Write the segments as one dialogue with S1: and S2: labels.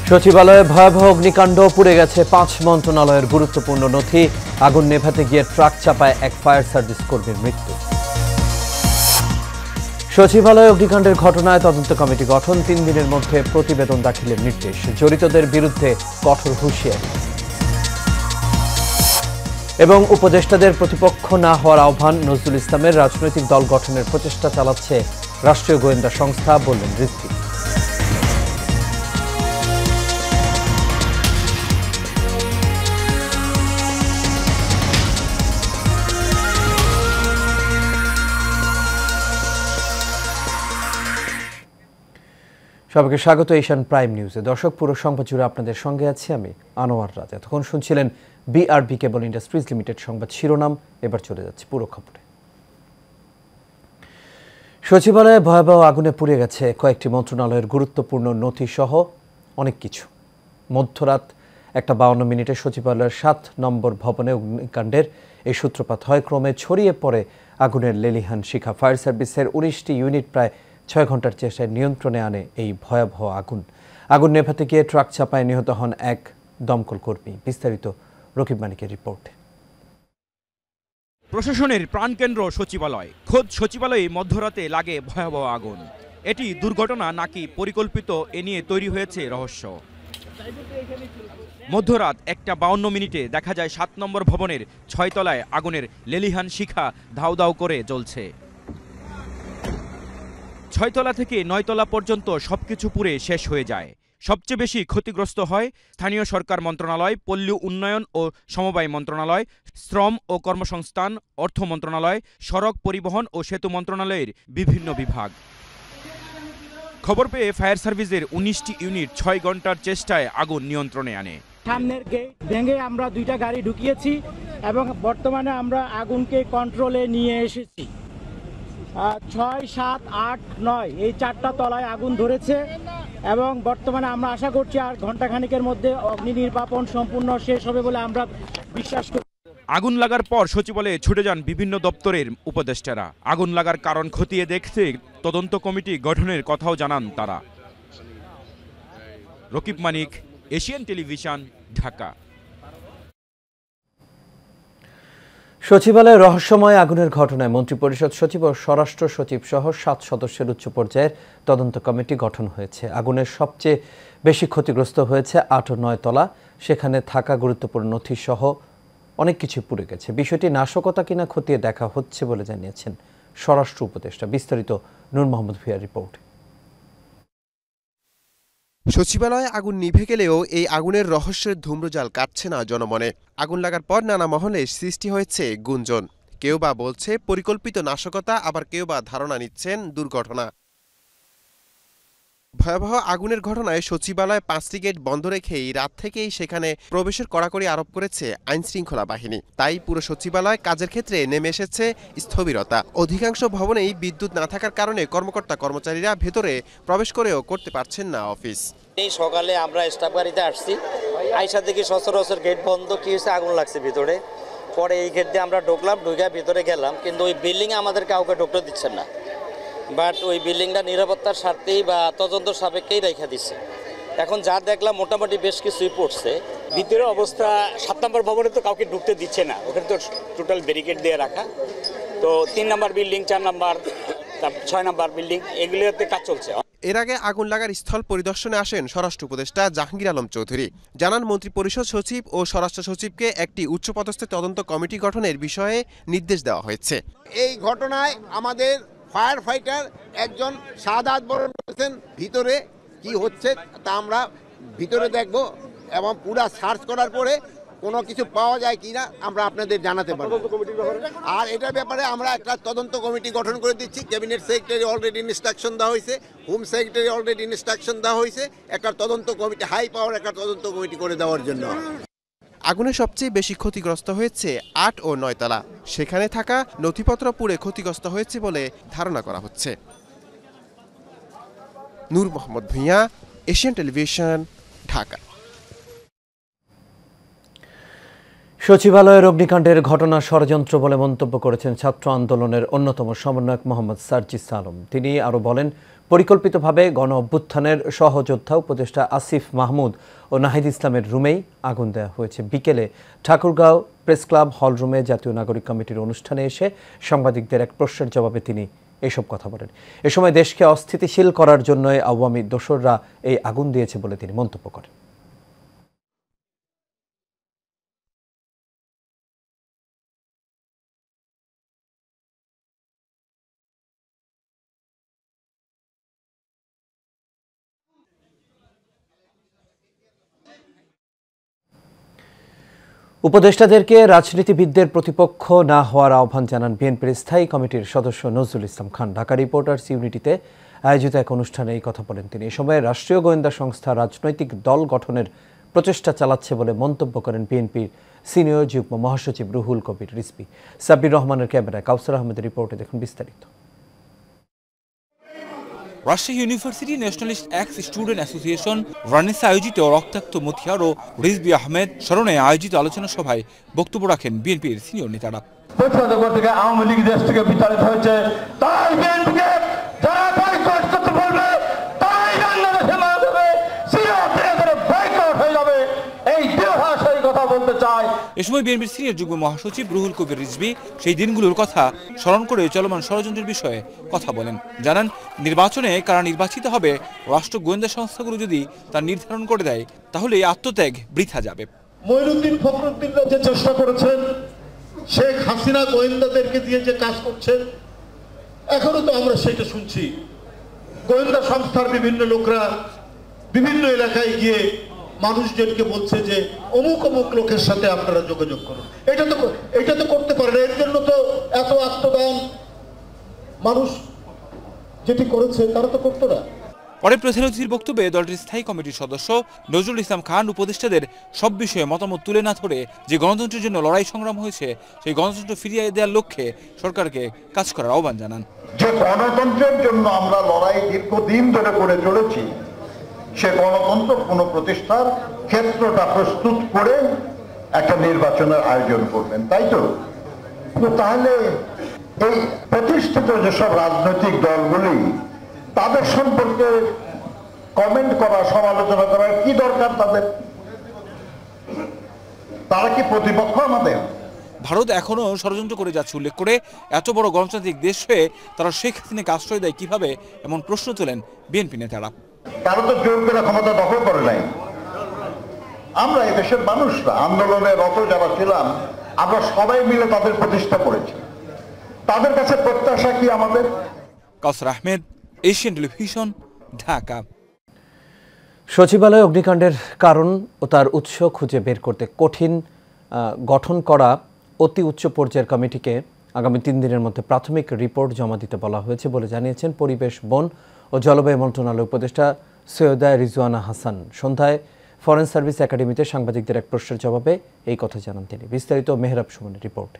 S1: সচিবালয়ে ভয়াবহ অগ্নিকাণ্ড, পুড়ে গেছে 5 মন্ত্রণালয়ের গুরুত্বপূর্ণ নথি। আগুন নেভাতে গিয়ে ট্রাক চাপায় এক ফায়ার সার্ভিস কর্মীর মৃত্যু। সচিবালয়ে অগ্নিকাণ্ডের ঘটনায় তদন্ত কমিটি গঠন, 3 দিনের মধ্যে প্রতিবেদন দাখিলের নির্দেশ। জড়িতদের বিরুদ্ধে কঠোর হুঁশিয়ারি। এবং উপদেষ্টাদের প্রতিপক্ষ না হওয়ার আহ্বান নজরুল ইসলামের। রাজনৈতিক দল গঠনের প্রচেষ্টা চালাচ্ছে রাষ্ট্রীয় গোয়েন্দা সংস্থা, বললেন রিজভী। সবাইকে স্বাগত এশিয়ান প্রাইম নিউজে। দর্শক, পুরো সংবাদ জুড়ে আপনাদের সঙ্গে আছি আমি আনোয়ার রাজা। এতক্ষণ শুনছিলেন বিআরবি কেবল ইন্ডাস্ট্রিজ লিমিটেড সংবাদ শিরোনাম। এবার চলে যাচ্ছে পুরো খবরে। সচিবালয়ে ভয়াবহ আগুনে পুড়ে গেছে কয়েকটি মন্ত্রণালয়ের গুরুত্বপূর্ণ নথি সহ অনেক কিছু। মধ্যরাত 1:52 সচিবালয়ের 7 নম্বর ভবনে অগ্নিকাণ্ডের এই সূত্রপাত হয়। ক্রমে ছড়িয়ে পড়ে আগুনের লেলিহান শিখা। ফায়ার সার্ভিসের 19টি ইউনিট প্রায় 6 ঘন্টার চেষ্টায় নিয়ন্ত্রণে আনে এই ভয়াবহ আগুন নেভাতে গিয়ে ট্রাক চাপায় নিহত হন এক দমকল কর্মী। বিস্তারিত রকিব মানিকের রিপোর্টে।
S2: প্রশাসনের প্রাণকেন্দ্র সচিবালয়। খোদ সচিবালয়ে মধ্যরাতে লাগে ভয়াবহ আগুন। এটি দুর্ঘটনা নাকি পরিকল্পিত, এ নিয়ে তৈরি হয়েছে রহস্য। মধ্যরাত 1:52 দেখা যায় 7 নম্বর ভবনের 6 তলায় আগুনের লেলিহান শিখা ধাউ ধাউ করে জ্বলছে। 6 তলা থেকে 9 তলা পর্যন্ত সবকিছু পুড়ে শেষ হয়ে যায়। সবচেয়ে বেশি ক্ষতিগ্রস্ত হয় স্থানীয় সরকার মন্ত্রণালয়, পল্লী উন্নয়ন ও সমবায় মন্ত্রণালয়, শ্রম ও কর্মসংস্থান, অর্থ মন্ত্রণালয়, সড়ক পরিবহন ও সেতু মন্ত্রণালয়ের বিভিন্ন বিভাগ। খবর পেয়ে ফায়ার সার্ভিসের 19টি ইউনিট 6 ঘন্টার চেষ্টায় আগুন নিয়ন্ত্রণে আনে।
S3: সামনের গেট ভেঙে আমরা 2টা গাড়ি ঢুকিয়েছি এবং বর্তমানে আমরা আগুনকে কন্ট্রোলে নিয়ে এসেছি। 6, 7, 8, 9 এই 4টা তলায় আগুন ধরেছে এবং বর্তমানে আমরা আশা করছি আর ঘণ্টাখানিকের মধ্যে অগ্নি নির্বাপন সম্পূর্ণ শেষ হবে বলে আমরা বিশ্বাস করি।
S2: আগুন লাগার পর সচিবালয়ে ছুটে যান বিভিন্ন দপ্তরের উপদেষ্টারা। আগুন লাগার কারণ খতিয়ে দেখতে তদন্ত কমিটি গঠনের কথাও জানান তারা। রকিব মানিক, এশিয়ান টেলিভিশন, ঢাকা।
S1: সচিবালয়ে রহস্যময় আগুনের ঘটনায় মন্ত্রিপরিষদ সচিব ও স্বরাষ্ট্র সচিব সহ 7 সদস্যের উচ্চ পর্যায়ের তদন্ত কমিটি গঠন হয়েছে। আগুনের সবচেয়ে বেশি ক্ষতিগ্রস্ত হয়েছে 8 ও 9 তলা। সেখানে থাকা গুরুত্বপূর্ণ নথি সহ অনেক কিছু পুড়ে গেছে। বিষয়টি নাশকতা কিনা খতিয়ে দেখা হচ্ছে বলে জানিয়েছেন স্বরাষ্ট্র উপদেষ্টা। বিস্তারিত নূর মোহাম্মদ ভিয়ার রিপোর্ট।
S4: সচিবালয়ে আগুন নিভে গেলেও এই আগুনের রহস্যের ধূম্রজাল কাটছে না জনমনে। আগুন লাগার পর নানা মহলে সৃষ্টি হয়েছে গুঞ্জন। কেউ বা বলছে পরিকল্পিত নাশকতা, আবার কেউ বা ধারণা নিচ্ছেন দুর্ঘটনা। ভয়াবহ আগুনের ঘটনায় সচিবালয় 5টি গেট বন্ধ রেখেই রাত থেকেই সেখানে প্রবেশের কড়াকড়ি আরোপ করেছে আইনশৃঙ্খলা বাহিনী। তাই পুরো সচিবালয় কাজের ক্ষেত্রে নেমে এসেছে স্থবিরতা। অধিকাংশ ভবনেই বিদ্যুৎ না থাকার কারণে কর্মকর্তা কর্মচারীরা ভেতরে প্রবেশ করেও করতে পারছেন না অফিস।
S5: এই সকালে আমরা স্টাফ গাড়িতে আসছি, আইসা দেখি সচরাচর গেট বন্ধ। কি হয়েছে, আগুন লাগছে ভিতরে। পরে এই গেট দিয়ে আমরা ঢুকলাম, ঢুকে ভিতরে গেলাম, কিন্তু ওই বিল্ডিংয়ে আমাদের কাউকে ঢুকতে দিচ্ছেন না। বাট ওই বিল্ডিংটা নিরাপত্তার স্বার্থেই বা তদন্ত সাপেক্ষেই রেখে দিচ্ছে। এখন যা দেখলাম মোটামুটি বেশ কিছুই পড়ছে।
S6: ভিতরে অবস্থা 7 নম্বর ভবনে তো কাউকে ঢুকতে দিচ্ছে না, ওখানে তো টোটাল ব্যারিকেড দিয়ে রাখা। তো 3 নম্বর বিল্ডিং, 4 নম্বর, 6 নম্বর বিল্ডিং, এগুলোতে কাজ চলছে।
S4: এর আগে আগুন লাগার স্থল পরিদর্শনে আসেন স্বরাষ্ট্র উপদেষ্টা জাহাঙ্গীর আলম চৌধুরী। জানান মন্ত্রিপরিষদ সচিব ও স্বরাষ্ট্র সচিবকে একটি উচ্চপদস্থ তদন্ত কমিটি গঠনের বিষয়ে নির্দেশ দেওয়া হয়েছে।
S7: এই ঘটনায় আমাদের ফায়ার ফাইটার একজন শাহাদাত বরণ করেছেন। ভিতরে কি হচ্ছে তা আমরা ভিতরে দেখব এবং পুরো সার্চ করার পরে কোনো কিছু পাওয়া যায় কিনা আমরা আপনাদের জানাতে পারব। আর এটার ব্যাপারে আমরা একটা তদন্ত কমিটি গঠন করে দিচ্ছি। ক্যাবিনেট সেক্রেটারি অলরেডি ইনস্ট্রাকশন দেওয়া হয়েছে, হোম সেক্রেটারি অলরেডি ইনস্ট্রাকশন দেওয়া হয়েছে একটা তদন্ত কমিটি, হাই পাওয়ার একটা তদন্ত কমিটি করে দেওয়ার জন্য।
S4: আগুনে সবচেয়ে বেশি ক্ষতিগ্রস্ত হয়েছে 8 ও 9 তলা। সেখানে থাকা নথিপত্র পুড়ে ক্ষতিগ্রস্ত হয়েছে বলে ধারণা করা হচ্ছে। নূর মোহাম্মদ ভূঁইয়া, এশিয়ান টেলিভিশন, ঢাকা।
S1: সচিবালয়ের অগ্নিকাণ্ডের ঘটনা ষড়যন্ত্র বলে মন্তব্য করেছেন ছাত্র আন্দোলনের অন্যতম সমন্বয়ক মোহাম্মদ সার্জিস আলম। তিনি আরও বলেন, পরিকল্পিতভাবে গণ অভ্যুত্থানের সহযোদ্ধা উপদেষ্টা আসিফ মাহমুদ ও নাহিদ ইসলামের রুমেই আগুন দেওয়া হয়েছে। বিকেলে ঠাকুরগাঁও প্রেস ক্লাব হল রুমে জাতীয় নাগরিক কমিটির অনুষ্ঠানে এসে সাংবাদিকদের এক প্রশ্নের জবাবে তিনি এসব কথা বলেন। এ সময় দেশকে অস্থিতিশীল করার জন্য আওয়ামী দোসররা এই আগুন দিয়েছে বলে তিনি মন্তব্য করেন। উপদেষ্টাদেরকে রাজনীতিবিদদের প্রতিপক্ষ না হওয়ার আহ্বান জানান বিএনপির স্থায়ী কমিটির সদস্য নজরুল ইসলাম খান। ঢাকা রিপোর্টার্স ইউনিটিতে আয়োজিত এক অনুষ্ঠানে এই কথা বলেন তিনি। এ সময় রাষ্ট্রীয় গোয়েন্দা সংস্থা রাজনৈতিক দল গঠনের প্রচেষ্টা চালাচ্ছে বলে মন্তব্য করেন বিএনপির সিনিয়র যুগ্ম মহাসচিব রুহুল কবির রিজভী। সাব্বির রহমানের ক্যামেরায় কাউসার আহমেদের রিপোর্টে দেখুন বিস্তারিত।
S8: Rajshahi university nationalist ex student association রানেসে আয়োজিত রক্তাক্ত মথিয়ার ও রিজভী আহমেদ স্মরণে আয়োজিত আলোচনা সভায় বক্তব্য রাখেন বিএনপির সিনিয়র নেতারা।
S9: আওয়ামী লীগ দেশ থেকে বিতাড়িত হয়েছে, তাই বিএনপিকে যারা বয়কট করতে বলবে তাই বাংলাদেশে মানবে বয়কট হয়ে যাবে, এই দৃঢ়ভাষায় কথা বলতে চাই।
S8: এ সময় বিএনপির সিনিয়র যুগ্ম মহাসচিব রুহুল কবির রিজভী সেই দিনগুলোর কথা স্মরণ করে চলমান ষড়যন্ত্রের বিষয়ে কথা বলেন। জানান, নির্বাচনে কারা নির্বাচিত হবে রাষ্ট্র গোয়েন্দা সংস্থাগুলো যদি তা নির্ধারণ করে দেয় তাহলে আত্মত্যাগ বৃথা যাবে।
S9: মঈনুদ্দিন ফখরুদ্দিনরা যে চেষ্টা করেছেন, শেখ হাসিনা গোয়েন্দাদেরকে দিয়ে যে কাজ করছেন, এখনো তো আমরা সেটা শুনছি। গোয়েন্দা সংস্থার বিভিন্ন লোকরা বিভিন্ন এলাকায় গিয়ে মানুষজনকে বলছে যে অমুক অমুক লোকের সাথে আপনারা যোগাযোগ করুন। এটা তো করতে পারে না। এর জন্য তো এত আত্মদান মানুষ যেটি করেছে তারা তো করতো না।
S8: পরে প্রধান অতিথির বক্তব্যে দলটির স্থায়ী কমিটির সদস্য নজরুল ইসলাম খান উপদেষ্টাদের সব বিষয়ে মতামত তুলে না ধরে যে গণতন্ত্রের জন্য লড়াই সংগ্রাম হয়েছে সেই গণতন্ত্র ফিরিয়ে দেওয়ার লক্ষ্যে সরকারকে কাজ করার আহ্বান জানান।
S9: যে গণতন্ত্রের জন্য আমরা লড়াই দীর্ঘদিন ধরে করে চলেছি, সে গণতন্ত্র পুনঃপ্রতিষ্ঠার ক্ষেত্রটা প্রস্তুত করে একটা নির্বাচনের আয়োজন করবেন, তাই তো? তাহলে এই প্রতিষ্ঠিত যেসব রাজনৈতিক দলগুলি, তাদের সম্পর্কে কমেন্ট করা, সমালোচনা করার কি দরকার তাদের? তারা কি প্রতিপক্ষ আমাদের?
S8: ভারত এখনো ষড়যন্ত্র করে যাচ্ছে উল্লেখ করে এত বড় গণতান্ত্রিক দেশ হয়ে তারা শেখ হাসিনাকে আশ্রয় দেয় কিভাবে, এমন প্রশ্ন তোলেন বিএনপি নেতারা।
S9: তারা তো জোর করে ক্ষমতা দখল করে নাই। আমরা এই দেশের মানুষরা আন্দোলনে রত যারা ছিলাম, আমরা সবাই মিলে তাদের প্রতিষ্ঠা করেছি। তাদের কাছে প্রত্যাশা কি আমাদের?
S8: কাউসার আহমেদ, এশিয়ান টেলিভিশন, ঢাকা।
S1: সচিবালয় অগ্নিকাণ্ডের কারণ ও তার উৎস খুঁজে বের করতে গঠন করা অতি উচ্চ পর্যায়ের কমিটিকে আগামী 3 দিনের মধ্যে প্রাথমিক রিপোর্ট জমা দিতে বলা হয়েছে বলে জানিয়েছেন পরিবেশ, বন ও জলবায়ু মন্ত্রণালয় উপদেষ্টা সৈয়দা রিজওয়ানা হাসান। সন্ধ্যায় ফরেন সার্ভিস একাডেমিতে সাংবাদিকদের এক প্রশ্নের জবাবে এই কথা জানান তিনি। বিস্তারিত মেহরাব সুমনের রিপোর্টে।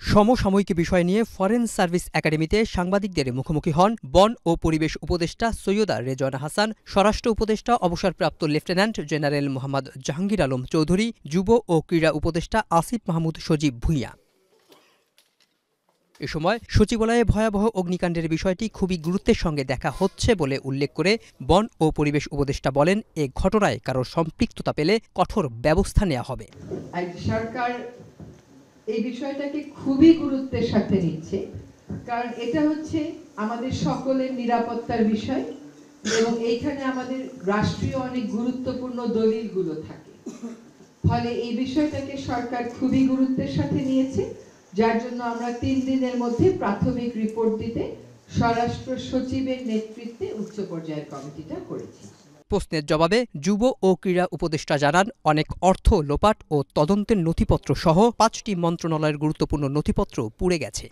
S10: সমসাময়িক বিষয় নিয়ে ফরেন সার্ভিস একাডেমিতে সাংবাদিকদের মুখোমুখি হন বন ও পরিবেশ উপদেষ্টা সৈয়দা রেজওয়ানা হাসান, স্বরাষ্ট্র উপদেষ্টা অবসরপ্রাপ্ত লেফটেন্যান্ট জেনারেল মোহাম্মদ জাহাঙ্গীর আলম চৌধুরী, যুব ও ক্রীড়া উপদেষ্টা আসিফ মাহমুদ সজীব ভূঁইয়া। এ সময় সচিবালয়ে ভয়াবহ অগ্নিকাণ্ডের বিষয়টি খুবই গুরুত্বের সঙ্গে দেখা হচ্ছে বলে উল্লেখ করে বন ও পরিবেশ উপদেষ্টা বলেন, এ ঘটনায় কারো সম্পৃক্ততা পেলে কঠোর ব্যবস্থা নেওয়া হবে।
S11: সরকার এই বিষয়টাকে খুবই গুরুত্বের সাথে নিচ্ছে, কারণ এটা হচ্ছে আমাদের সকলের নিরাপত্তার বিষয় এবং এইখানে আমাদের রাষ্ট্রীয় অনেক গুরুত্বপূর্ণ দলিলগুলো থাকে। ফলে এই বিষয়টাকে সরকার খুবই গুরুত্বের সাথে নিয়েছে, যার জন্য আমরা 3 দিনের মধ্যে প্রাথমিক রিপোর্ট দিতে স্বরাষ্ট্র সচিবের নেতৃত্বে উচ্চ পর্যায়ের কমিটিটা করেছি।
S10: প্রশ্নের জবাবে যুব ও ক্রীড়া উপদেষ্টা জানান, অনেক অর্থ লোপাট ও তদন্তের নথিপত্র সহ 5টি মন্ত্রণালয়ের গুরুত্বপূর্ণ নথিপত্র পুড়ে গেছে।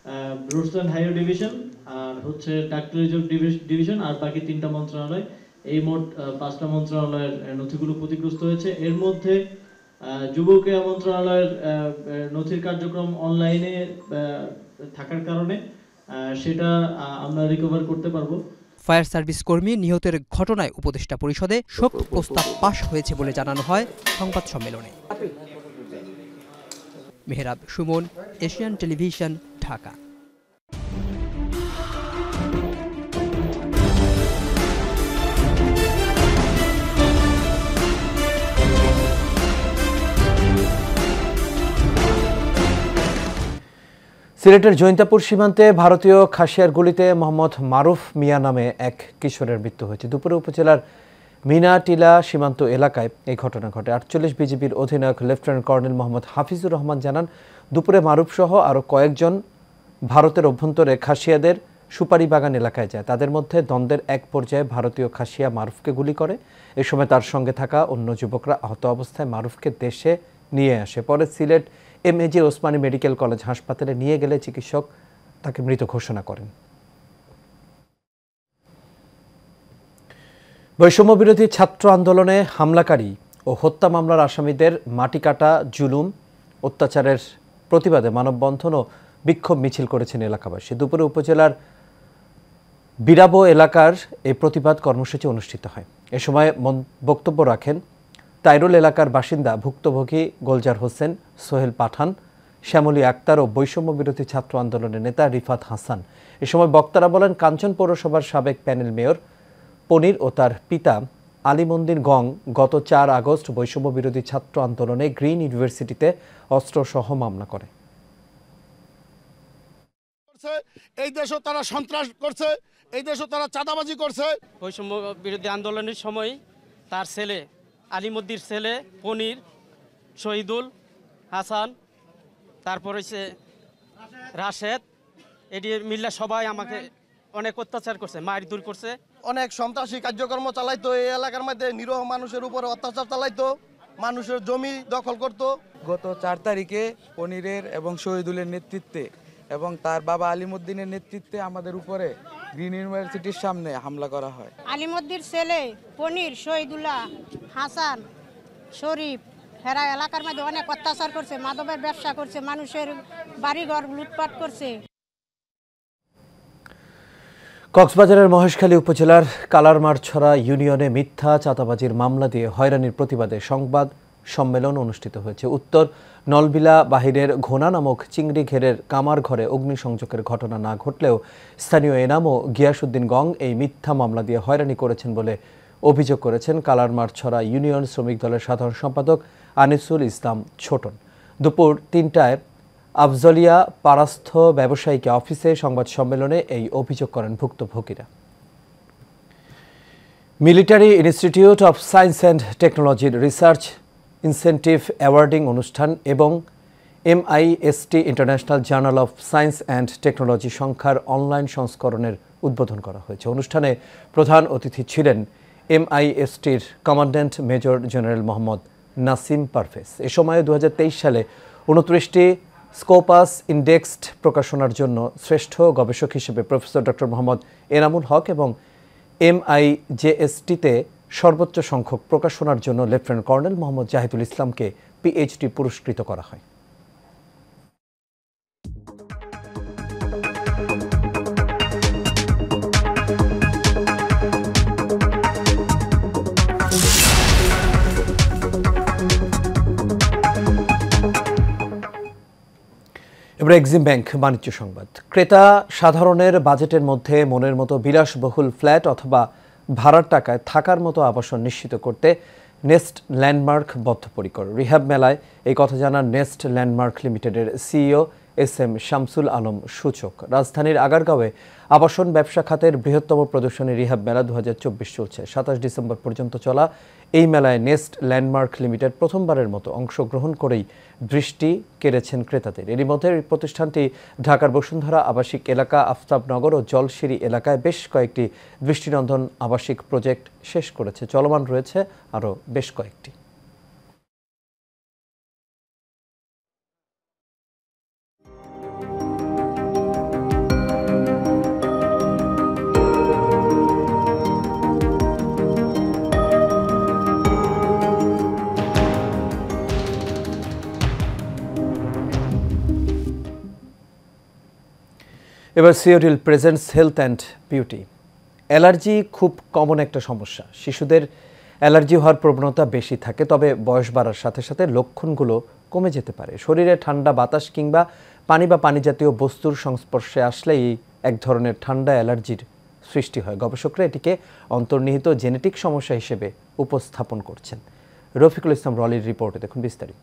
S12: রোডস এন্ড হাইওয়ে ডিভিশন আর হচ্ছে ট্রাক ট্যুরিজম ডিভিশন আর বাকি 3টা মন্ত্রণালয়, এই মোট 5টা মন্ত্রণালয়ের নথিগুলো ক্ষতিগ্রস্ত হয়েছে। এর মধ্যে যুব ক্রীড়া মন্ত্রণালয়ের নথির কার্যক্রম অনলাইনে থাকার কারণে সেটা আমরা রিকভার করতে পারবো।
S10: ফায়ার সার্ভিস কর্মী নিহতের ঘটনায় উপদেষ্টা পরিষদে শোক প্রস্তাব পাশ হয়েছে বলে জানানো হয় সংবাদ সম্মেলনে। Mehrab Suman, Asian television, Dhaka.
S1: সিলেটের জৈন্তাপুর সীমান্তে ভারতীয় খাসিয়ার গুলিতে মোহাম্মদ মারুফ মিয়া নামে এক কিশোরের মৃত্যু হয়েছে। দুপুরে উপজেলার মিনাটিলা সীমান্ত এলাকায় এই ঘটনা ঘটে। 48 বিজিবির অধিনায়ক লেফটেন্যান্ট কর্নেল মোহাম্মদ হাফিজুর রহমান জানান, দুপুরে মারুফ সহ আরও কয়েকজন ভারতের অভ্যন্তরে খাসিয়াদের সুপারি বাগান এলাকায় যায়। তাদের মধ্যে দ্বন্দ্বের এক পর্যায়ে ভারতীয় খাসিয়া মারুফকে গুলি করে। এ সময় তার সঙ্গে থাকা অন্য যুবকরা আহত অবস্থায় মারুফকে দেশে নিয়ে আসে। পরে Sylhet MAG Osmani medical college হাসপাতালে নিয়ে গেলে চিকিৎসক তাকে মৃত ঘোষণা করেন। বৈষম্য বিরোধী ছাত্র আন্দোলনে হামলাকারী ও হত্যা মামলার আসামিদের মাটি কাটা, জুলুম, অত্যাচারের প্রতিবাদে মানববন্ধন ও বিক্ষোভ মিছিল করেছেন এলাকাবাসী। দুপুরে উপজেলার বিরাবো এলাকার এই প্রতিবাদ কর্মসূচি অনুষ্ঠিত হয়। এ সময় বক্তব্য রাখেন তাইরুল এলাকার বাসিন্দা ভুক্তভোগী গোলজার হোসেন, সোহেল পাঠান, শ্যামলী আক্তার ও বৈষম্য বিরোধী ছাত্র আন্দোলনের নেতা রিফাত হাসান। এ সময় বক্তারা বলেন, কাঞ্চন পৌরসভার সাবেক প্যানেল মেয়র পনির ও তার পিতা আলিমুদ্দিন গং গত 4 আগস্ট বৈষম্য বিরোধী ছাত্র আন্দোলনে গ্রিন ইউনিভার্সিটিতে অস্ত্রসহ মামলা করে।
S13: এই দেশও তারা সন্ত্রাস করছে, এই দেশও তারা চাঁদাবাজি করছে।
S14: বৈষম্য বিরোধী আন্দোলনের সময় তার ছেলে আলিমুদ্দির ছেলে পনির, শহীদুল হাসান, তারপর হচ্ছে রাশেদ, এটি মিল্লা সবাই আমাকে অনেক অত্যাচার করছে, মারধর করছে।
S15: অনেক সন্ত্রাসী কার্যক্রম চালাইতো, এই এলাকার মধ্যে নিরীহ মানুষের উপরে অত্যাচার চালাইতো, মানুষের জমি দখল করত।
S16: গত 4 তারিখে পনিরের এবং শহীদুলের নেতৃত্বে এবং তার বাবা আলিমুদ্দিনের নেতৃত্বে আমাদের উপরে গ্রিন ইউনিভার্সিটির সামনে হামলা করা হয়।
S17: আলিমুদ্দির ছেলে পনির, শহীদুল্লাহ হাসান, শরীফ, হেরা এলাকার মধ্যে অনেক অত্যাচার করছে, মাদকের ব্যবসা করছে, মানুষের বাড়িঘর লুটপাট করছে।
S1: কক্সবাজারের মহেশখালী উপজেলার কালারমারছড়া ইউনিয়নে মিথ্যা চাঁদাবাজির মামলা দিয়ে হয়রানির প্রতিবাদে সংবাদ সম্মেলন অনুষ্ঠিত হয়েছে। উত্তর নলবিলা বাহিরের ঘোনা নামক চিংড়ি ঘেরের কামার ঘরে অগ্নিসংযোগের ঘটনা না ঘটলেও স্থানীয় এনাম ও গিয়াসউদ্দিন গং এই মিথ্যা মামলা দিয়ে হয়রানি করেছেন বলে অভিযোগ করেছেন কালারমারছড়া ইউনিয়ন শ্রমিক দলের সাধারণ সম্পাদক আনিসুল ইসলাম ছোটন। দুপুর 3টায় আফজলিয়া পারাস্থ ব্যবসায়িক অফিসে সংবাদ সম্মেলনে এই অভিযোগ করেন ভুক্তভোগীরা। Military institute of science and টেকনোলজির রিসার্চ ইনসেন্টিভ অ্যাওয়ার্ডিং অনুষ্ঠান এবং MIST international journal of science and technology সংখ্যার অনলাইন সংস্করণের উদ্বোধন করা হয়েছে। অনুষ্ঠানে প্রধান অতিথি ছিলেন MISTর commandant major general Mohammad Nasim Parvez. এ সময় 2023 সালে 29টি স্কোপাস ইন্ডেক্সড প্রকাশনার জন্য শ্রেষ্ঠ গবেষক হিসেবে প্রফেসর ডক্টর মোহাম্মদ এনামুল হক এবং MIJSTতে সর্বোচ্চ সংখ্যক প্রকাশনার জন্য লেফটেন্যান্ট কর্নেল মোহাম্মদ জাহিদুল ইসলামকে PhD পুরস্কৃত করা হয়। এবার এক্সিম ব্যাংক বাণিজ্য সংবাদ। ক্রেতা সাধারণের বাজেটের মধ্যে মনের মতো বিলাসবহুল ফ্ল্যাট অথবা ভাড়ার টাকায় থাকার মতো আবাসন নিশ্চিত করতে নেস্ট ল্যান্ডমার্ক বদ্ধপরিকর। রিহ্যাব মেলায় এই কথা জানান নেস্ট ল্যান্ডমার্ক লিমিটেডের CEO SM শামসুল আলম সূচক। রাজধানীর আগারগাঁওয়ে আবাসন ব্যবসা খাতের বৃহত্তম প্রদর্শনী রিহ্যাব মেলা 2024 চলছে। 27 ডিসেম্বর পর্যন্ত চলা এই মেলায় নেস্ট ল্যান্ডমার্ক লিমিটেড প্রথমবারের মতো অংশগ্রহণ করেই দৃষ্টি কেড়েছেন ক্রেতাদের। এরই মধ্যে প্রতিষ্ঠানটি ঢাকার বসুন্ধরা আবাসিক এলাকা, আফতাবনগর ও জলশিরি এলাকায় বেশ কয়েকটি দৃষ্টিনন্দন আবাসিক প্রজেক্ট শেষ করেছে। চলমান রয়েছে আরও বেশ কয়েকটি। এবার সিওডিল presents health and beauty. Allergy খুব কমন একটা সমস্যা। শিশুদের অ্যালার্জি হওয়ার প্রবণতা বেশি থাকে, তবে বয়স বাড়ার সাথে সাথে লক্ষণগুলো কমে যেতে পারে। শরীরে ঠান্ডা বাতাস কিংবা পানি বা পানি জাতীয় বস্তুর সংস্পর্শে আসলেই এক ধরনের ঠান্ডা অ্যালার্জির সৃষ্টি হয়। গবেষকরা এটিকে অন্তর্নিহিত জেনেটিক সমস্যা হিসেবে উপস্থাপন করছেন। রফিকুল ইসলাম রলির রিপোর্টে দেখুন বিস্তারিত।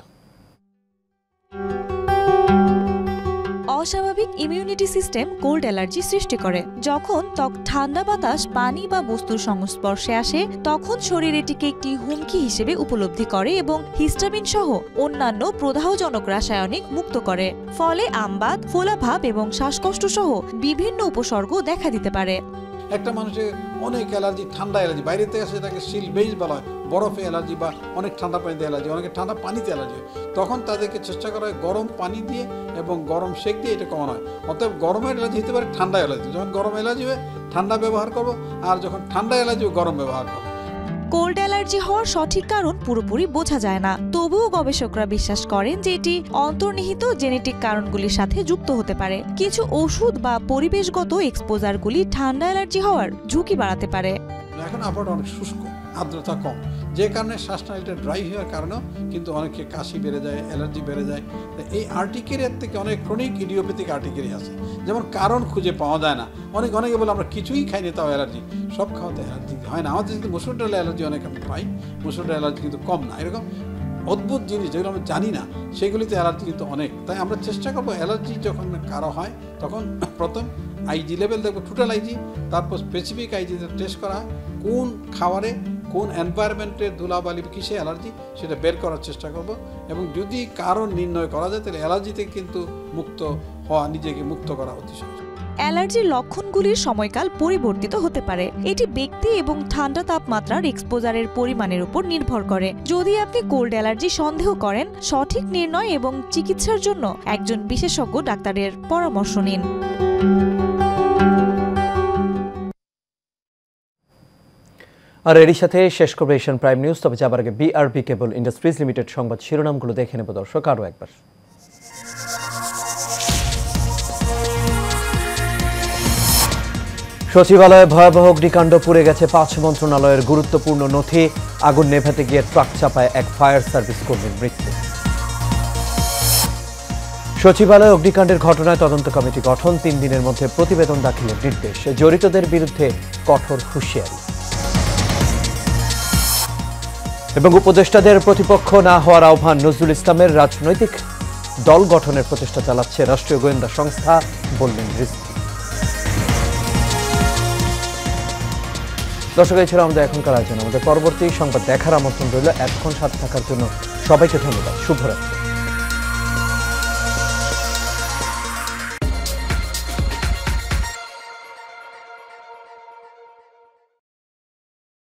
S18: অস্বাভাবিক ইমিউনিটি সিস্টেম কোল্ড অ্যালার্জি সৃষ্টি করে। যখন ত্বক ঠান্ডা বাতাস, পানি বা বস্তুর সংস্পর্শে আসে, তখন শরীর এটিকে একটি হুমকি হিসেবে উপলব্ধি করে এবং হিস্টামিন সহ অন্যান্য প্রদাহজনক রাসায়নিক মুক্ত করে। ফলে আমবাত, ফোলাভাব এবং শ্বাসকষ্ট সহ বিভিন্ন উপসর্গ দেখা দিতে পারে।
S19: একটা মানুষের অনেক অ্যালার্জি, ঠান্ডা অ্যালার্জি, বাইরে থেকে আসে তাকে শিল বেজ বলা হয়, বরফে অ্যালার্জি বা অনেক ঠান্ডা পানিতে অ্যালার্জি, অনেকে ঠান্ডা পানিতে অ্যালার্জি হয়। তখন তাদেরকে চেষ্টা করা হয় গরম পানি দিয়ে এবং গরম সেক দিয়ে এটা কমানো হয়। অতএব গরমের অ্যালার্জি হতে পারে ঠান্ডা অ্যালার্জি। যখন গরম অ্যালার্জি হয় ঠান্ডা ব্যবহার করবো, আর যখন ঠান্ডা অ্যালার্জি গরম ব্যবহার করবো।
S18: কোল্ড অ্যালার্জি হওয়ার সঠিক কারণ পুরোপুরি বোঝা যায় না। তবুও গবেষকরা বিশ্বাস করেন যে এটি অন্তর্নিহিত জেনেটিক কারণগুলির সাথে যুক্ত হতে পারে। কিছু ওষুধ বা পরিবেশগত এক্সপোজারগুলি ঠান্ডা অ্যালার্জি হওয়ার ঝুঁকি বাড়াতে পারে।
S19: এখন আবহাওয়া অনেক শুষ্ক, আর্দ্রতা কম, যে কারণে শ্বাসনালীটা ড্রাই হওয়ার কারণেও কিন্তু অনেকে কাশি বেড়ে যায়, অ্যালার্জি বেড়ে যায়। এই আর্টিকেরিয়ার থেকে অনেক ক্রনিক ইডিওপ্যাথিক আর্টিকেরিয়া আছে, যেমন কারণ খুঁজে পাওয়া যায় না। অনেকে বলে আমরা কিছুই খাইনি তাও অ্যালার্জি। সব খাওয়াতে অ্যালার্জি হয় না। আমাদের কিন্তু মসুর ডাল অ্যালার্জি অনেক আমরা পাই, মসুর ডাল অ্যালার্জি কিন্তু কম না। এরকম অদ্ভুত জিনিস যেগুলো আমরা জানি না, সেগুলিতে অ্যালার্জি কিন্তু অনেক। তাই আমরা চেষ্টা করবো অ্যালার্জি যখন কারো হয় তখন প্রথম আইজি লেভেল দেখবো, টোটাল আইজি, তারপর স্পেসিফিক আইজিতে টেস্ট করা হয় কোন খাবারে, কোন এনভায়রনমেন্টের ধুলাবালি কিসে অ্যালার্জি সেটা বের করার চেষ্টা করব। এবং যদি কারণ নির্ণয় করা যায় তাহলে অ্যালার্জি থেকে কিন্তু মুক্ত হওয়া, নিজেকে মুক্ত করা অতি সহজ।
S18: অ্যালার্জির লক্ষণগুলির সময়কাল পরিবর্তিত হতে পারে। এটি ব্যক্তি এবং ঠান্ডা তাপমাত্রার এক্সপোজারের পরিমাণের উপর নির্ভর করে। যদি আপনি কোল্ড অ্যালার্জি সন্দেহ করেন, সঠিক নির্ণয় এবং চিকিৎসার জন্য একজন বিশেষজ্ঞ ডাক্তারের পরামর্শ নিন।
S1: আর এরই সাথে শেষ করবে এশিয়ান প্রাইম নিউজ। তবে যাবার আগে বিআরবি কেবল ইন্ডাস্ট্রিজ লিমিটেড সংবাদ শিরোনামগুলো দেখে নেব দর্শক আরও একবার। সচিবালয়ে ভয়াবহ অগ্নিকাণ্ড, পুড়ে গেছে 5 মন্ত্রণালয়ের গুরুত্বপূর্ণ নথি। আগুন নেভাতে গিয়ে ট্রাক চাপায় এক ফায়ার সার্ভিস কর্মীর মৃত্যু। সচিবালয় অগ্নিকাণ্ডের ঘটনায় তদন্ত কমিটি গঠন, 3 দিনের মধ্যে প্রতিবেদন দাখিলের নির্দেশ। জড়িতদের বিরুদ্ধে কঠোর হুঁশিয়ারি। এবং উপদেষ্টাদের প্রতিপক্ষ না হওয়ার আহ্বান নজরুল ইসলামের। রাজনৈতিক দল গঠনের প্রচেষ্টা চালাচ্ছে রাষ্ট্রীয় গোয়েন্দা সংস্থা, বললেন রিজভী। দর্শক, এই ছিল আমাদের এখনকার আয়োজন। আমাদের পরবর্তী সংবাদ দেখার আমন্ত্রণ রইল। এতক্ষণ সাথে থাকার জন্য সবাইকে ধন্যবাদ। শুভরাত্রি।